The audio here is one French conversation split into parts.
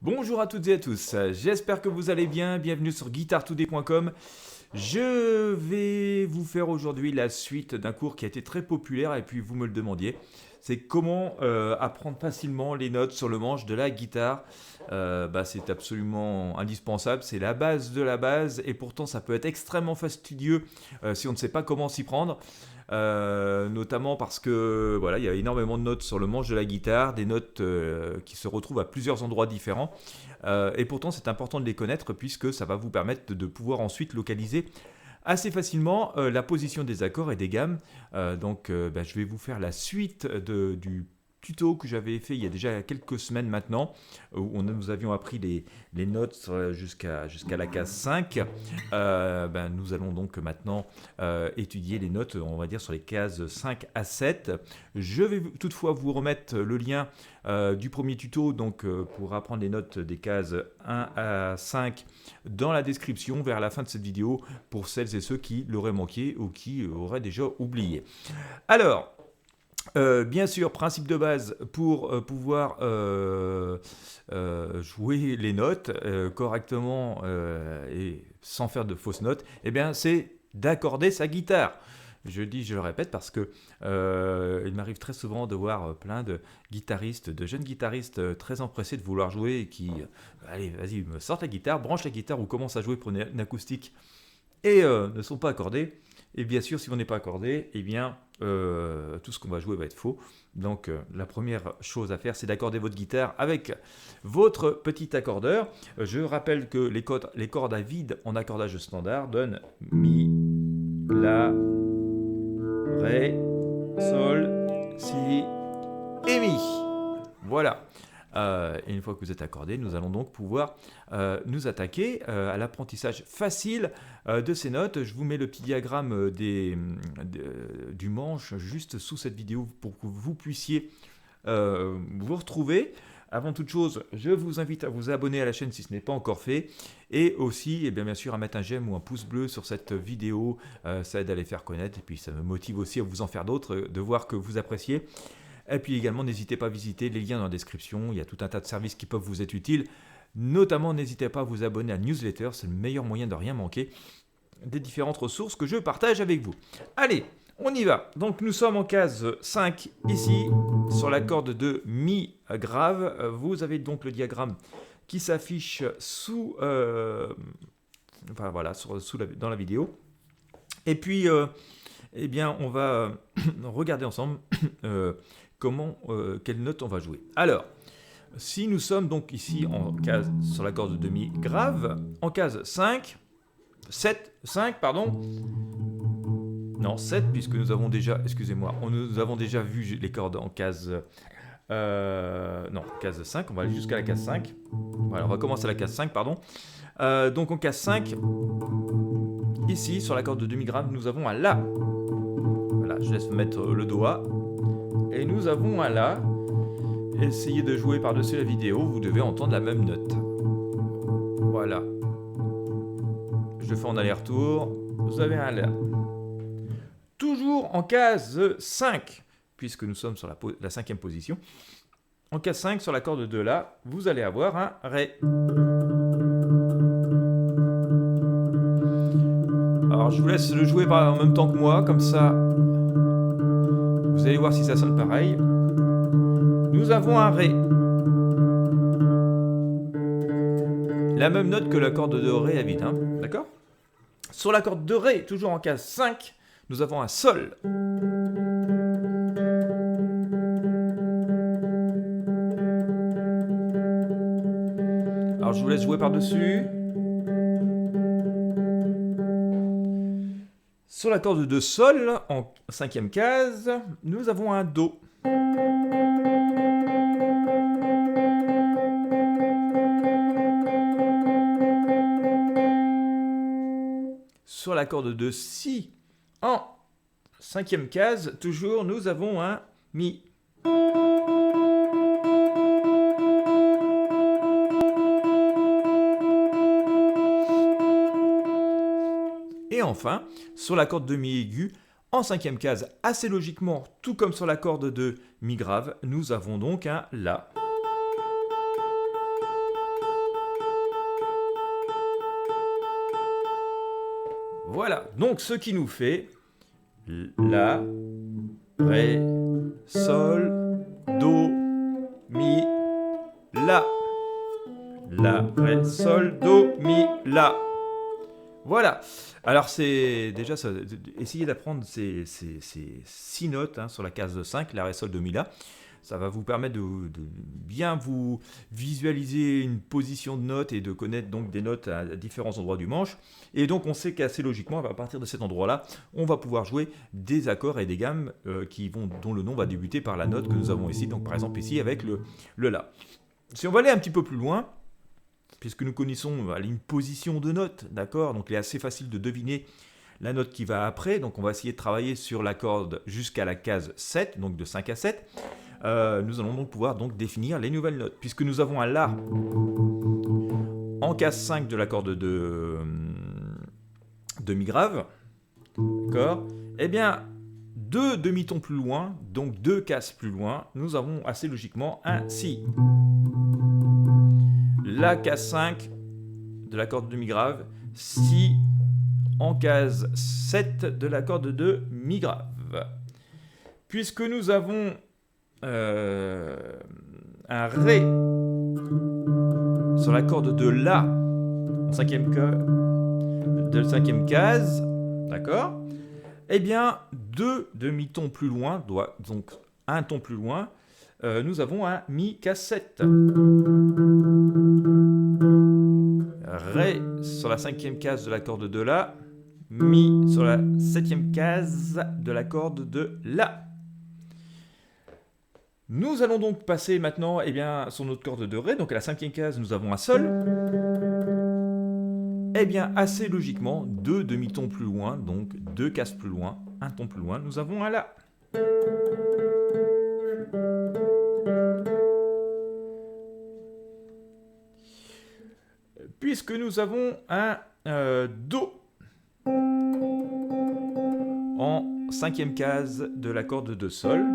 Bonjour à toutes et à tous, j'espère que vous allez bien, bienvenue sur guitaretoday.com. Je vais vous faire aujourd'hui la suite d'un cours qui a été très populaire et puis vous me le demandiez. C'est comment apprendre facilement les notes sur le manche de la guitare. C'est absolument indispensable, c'est la base de la base et pourtant ça peut être extrêmement fastidieux si on ne sait pas comment s'y prendre. Notamment parce que voilà, il y a énormément de notes sur le manche de la guitare, des notes qui se retrouvent à plusieurs endroits différents. Et pourtant, c'est important de les connaître puisque ça va vous permettre de pouvoir ensuite localiser assez facilement la position des accords et des gammes. Je vais vous faire la suite du tuto que j'avais fait il y a déjà quelques semaines maintenant, où nous avions appris les notes jusqu'à la case 5. Nous allons donc maintenant étudier les notes, on va dire, sur les cases 5 à 7. Je vais toutefois vous remettre le lien du premier tuto pour apprendre les notes des cases 1 à 5 dans la description vers la fin de cette vidéo pour celles et ceux qui l'auraient manqué ou qui auraient déjà oublié. Alors, bien sûr, principe de base pour pouvoir jouer les notes correctement et sans faire de fausses notes, c'est d'accorder sa guitare. Je le répète parce que il m'arrive très souvent de voir plein de guitaristes, de jeunes guitaristes très empressés de vouloir jouer et qui, allez, vas-y, me sortent la guitare, branchent la guitare ou commencent à jouer pour une acoustique et ne sont pas accordés. Et bien sûr, si on n'est pas accordé, tout ce qu'on va jouer va être faux. Donc, la première chose à faire, c'est d'accorder votre guitare avec votre petit accordeur. Je rappelle que les cordes à vide en accordage standard donnent Mi, La, Ré, Sol, Si et Mi. Voilà. Et une fois que vous êtes accordé, nous allons donc pouvoir nous attaquer à l'apprentissage facile de ces notes. Je vous mets le petit diagramme du manche juste sous cette vidéo pour que vous puissiez vous retrouver. Avant toute chose, je vous invite à vous abonner à la chaîne si ce n'est pas encore fait. Et aussi, bien sûr, à mettre un j'aime ou un pouce bleu sur cette vidéo. Ça aide à les faire connaître. Et puis, ça me motive aussi à vous en faire d'autres, de voir que vous appréciez. Et puis également, n'hésitez pas à visiter les liens dans la description. Il y a tout un tas de services qui peuvent vous être utiles. Notamment, n'hésitez pas à vous abonner à la newsletter. C'est le meilleur moyen de rien manquer des différentes ressources que je partage avec vous. Allez, on y va. Donc, nous sommes en case 5 ici, sur la corde de Mi grave. Vous avez donc le diagramme qui s'affiche dans la vidéo. Et puis, on va regarder ensemble quelle note on va jouer. Alors, si nous sommes donc ici sur la corde de Mi grave, en case 5, 7, puisque nous avons déjà, nous avons déjà vu les cordes en case 5, on va aller jusqu'à la case 5. Voilà, on va commencer à la case 5, pardon. Donc en case 5, ici, sur la corde de Mi grave, nous avons un La. Voilà, je laisse mettre le doigt. Et nous avons un La. Essayez de jouer par-dessus la vidéo, vous devez entendre la même note. Voilà. Je fais en aller-retour. Vous avez un La. Toujours en case 5, puisque nous sommes sur la 5e position. En case 5, sur la corde de La, vous allez avoir un Ré. Alors je vous laisse le jouer en même temps que moi, comme ça vous allez voir si ça sonne pareil. Nous avons un Ré. La même note que la corde de Ré à vide, hein, d'accord ? Sur la corde de Ré, toujours en case 5, nous avons un Sol. Alors je vous laisse jouer par-dessus. Sur la corde de Sol, en 5e case, nous avons un Do. Sur la corde de Si, en 5e case, toujours, nous avons un Mi. Et enfin, sur la corde de Mi aigu, en 5e case, assez logiquement, tout comme sur la corde de Mi grave, nous avons donc un La. Voilà, donc ce qui nous fait La, Ré, Sol, Do, Mi, La. La, Ré, Sol, Do, Mi, La. Voilà. Alors c'est déjà ça, essayez d'apprendre ces 6 notes hein, sur la case 5, la, Ré, Sol, Do, Mi, La. Ça va vous permettre de bien vous visualiser une position de notes et de connaître donc des notes à différents endroits du manche. Et donc on sait qu'assez logiquement, à partir de cet endroit-là, on va pouvoir jouer des accords et des gammes dont le nom va débuter par la note que nous avons ici. Donc par exemple ici avec le La. Si on va aller un petit peu plus loin, puisque nous connaissons une position de note, d'accord, donc il est assez facile de deviner la note qui va après. Donc on va essayer de travailler sur la corde jusqu'à la case 7, donc de 5 à 7. Nous allons donc pouvoir définir les nouvelles notes. Puisque nous avons un La en case 5 de la corde de Mi grave, d'accord, eh bien, 2 demi-tons plus loin, donc 2 cases plus loin, nous avons assez logiquement un Si. La case 5 de la corde de Mi grave, Si en case 7 de la corde de Mi grave. Puisque nous avons un Ré sur la corde de La en cinquième case, d'accord, eh bien, 2 demi-tons plus loin, donc un ton plus loin, nous avons un Mi case 7. Ré sur la 5e case de la corde de La, Mi sur la 7e case de la corde de La. Nous allons donc passer maintenant sur notre corde de Ré, donc à la 5e case nous avons un Sol. Eh bien, assez logiquement, 2 demi-tons plus loin, donc 2 cases plus loin, un ton plus loin, nous avons un La. Puisque nous avons un Do en 5e case de la corde de Sol,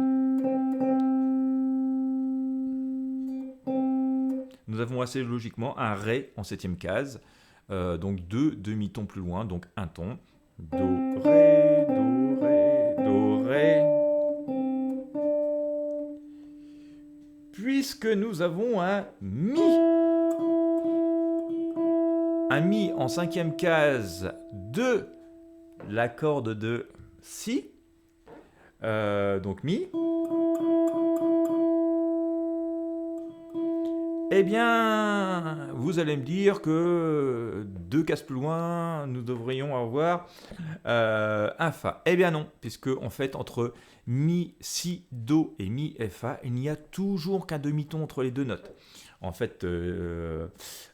nous avons assez logiquement un Ré en 7e case, donc 2 demi-tons plus loin, donc un ton. Do, Ré, Do, Ré, Do, Ré. Puisque nous avons un Mi. Un Mi en 5e case de la corde de Si, donc Mi. Eh bien, vous allez me dire que 2 cases plus loin, nous devrions avoir un Fa. Eh bien non, puisque en fait, entre Mi, Si, Do et Mi et Fa, il n'y a toujours qu'un demi-ton entre les deux notes. En fait,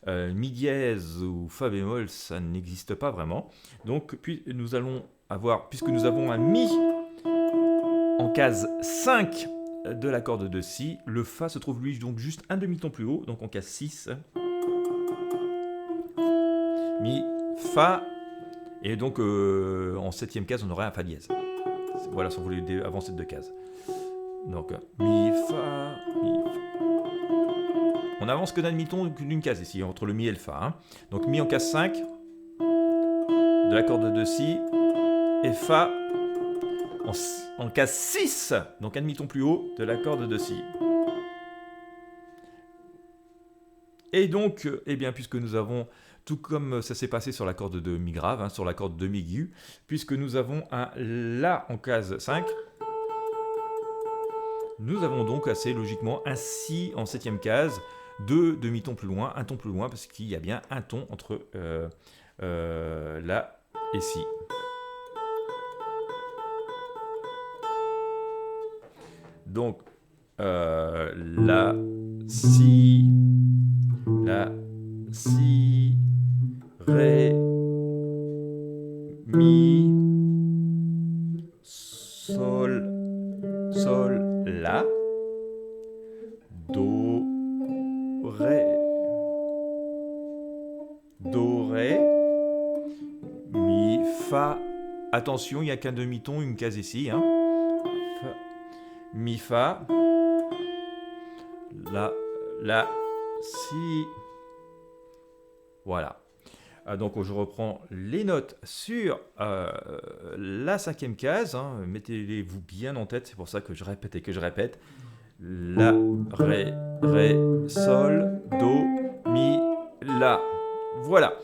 Mi dièse ou Fa bémol, ça n'existe pas vraiment. Donc, puisque nous avons un Mi en case 5 de la corde de Si, le Fa se trouve lui donc juste un demi-ton plus haut, donc en case 6. Mi, Fa, et donc en 7e case on aurait un Fa dièse. Voilà si on voulait avancer de 2 cases. Donc Mi, Fa, Mi, Fa. On avance que d'un demi-ton d'une case ici, entre le Mi et le Fa. Hein. Donc Mi en case 5 de la corde de Si, et Fa en case 6, donc un demi-ton plus haut de la corde de Si. Et donc, eh bien, puisque nous avons, tout comme ça s'est passé sur la corde de Mi grave, hein, sur la corde de Mi aigu, puisque nous avons un La en case 5, nous avons donc assez logiquement un Si en 7e case, 2 demi-tons plus loin, un ton plus loin, parce qu'il y a bien un ton entre La et Si. Donc, La, Si, Ré, Mi, Sol, Sol, La, Do, Ré, Do, Ré, Mi, Fa. Attention, il n'y a qu'un demi-ton, une case ici. Hein. Fa, Mi, Fa, La, Si. Voilà. Donc je reprends les notes sur la cinquième case, hein. Mettez-les-vous bien en tête, c'est pour ça que je répète et que je répète. La, ré, sol, do, mi, la. Voilà.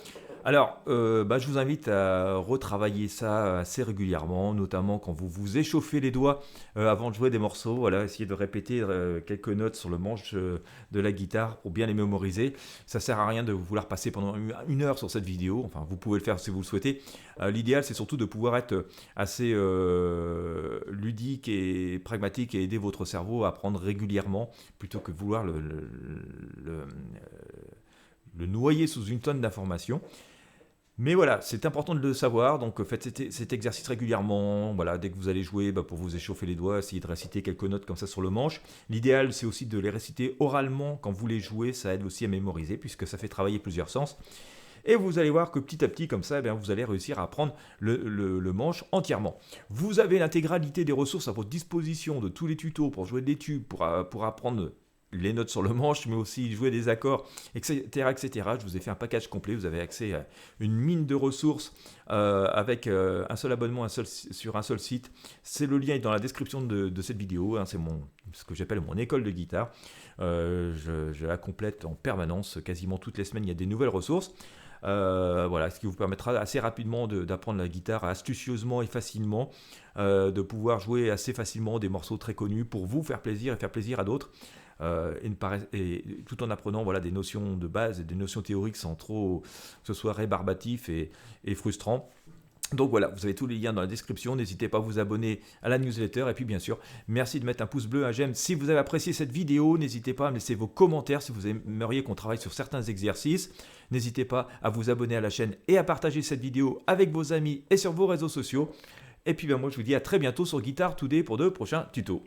Alors, je vous invite à retravailler ça assez régulièrement, notamment quand vous vous échauffez les doigts avant de jouer des morceaux. Voilà, essayez de répéter quelques notes sur le manche de la guitare pour bien les mémoriser. Ça sert à rien de vouloir passer pendant une heure sur cette vidéo. Enfin, vous pouvez le faire si vous le souhaitez. L'idéal, c'est surtout de pouvoir être assez ludique et pragmatique et aider votre cerveau à apprendre régulièrement plutôt que de vouloir le noyer sous une tonne d'informations. Mais voilà, c'est important de le savoir, donc faites cet exercice régulièrement. Voilà, dès que vous allez jouer, pour vous échauffer les doigts, essayez de réciter quelques notes comme ça sur le manche. L'idéal, c'est aussi de les réciter oralement quand vous les jouez, ça aide aussi à mémoriser, puisque ça fait travailler plusieurs sens. Et vous allez voir que petit à petit, comme ça, vous allez réussir à apprendre le manche entièrement. Vous avez l'intégralité des ressources à votre disposition, de tous les tutos pour jouer des tubes, pour apprendre les notes sur le manche, mais aussi jouer des accords, etc., etc. Je vous ai fait un package complet, vous avez accès à une mine de ressources avec un seul abonnement sur un seul site. C'est le lien est dans la description de cette vidéo, hein, c'est ce que j'appelle mon école de guitare. Je la complète en permanence, quasiment toutes les semaines, il y a des nouvelles ressources. Voilà, ce qui vous permettra assez rapidement d'apprendre la guitare astucieusement et facilement, de pouvoir jouer assez facilement des morceaux très connus pour vous faire plaisir et faire plaisir à d'autres. Et tout en apprenant des notions de base et des notions théoriques sans trop que ce soit rébarbatif et frustrant. Donc voilà, vous avez tous les liens dans la description, n'hésitez pas à vous abonner à la newsletter et puis bien sûr, merci de mettre un pouce bleu, un j'aime si vous avez apprécié cette vidéo, n'hésitez pas à me laisser vos commentaires si vous aimeriez qu'on travaille sur certains exercices, n'hésitez pas à vous abonner à la chaîne et à partager cette vidéo avec vos amis et sur vos réseaux sociaux. Et puis moi je vous dis à très bientôt sur Guitar Today pour de prochains tutos.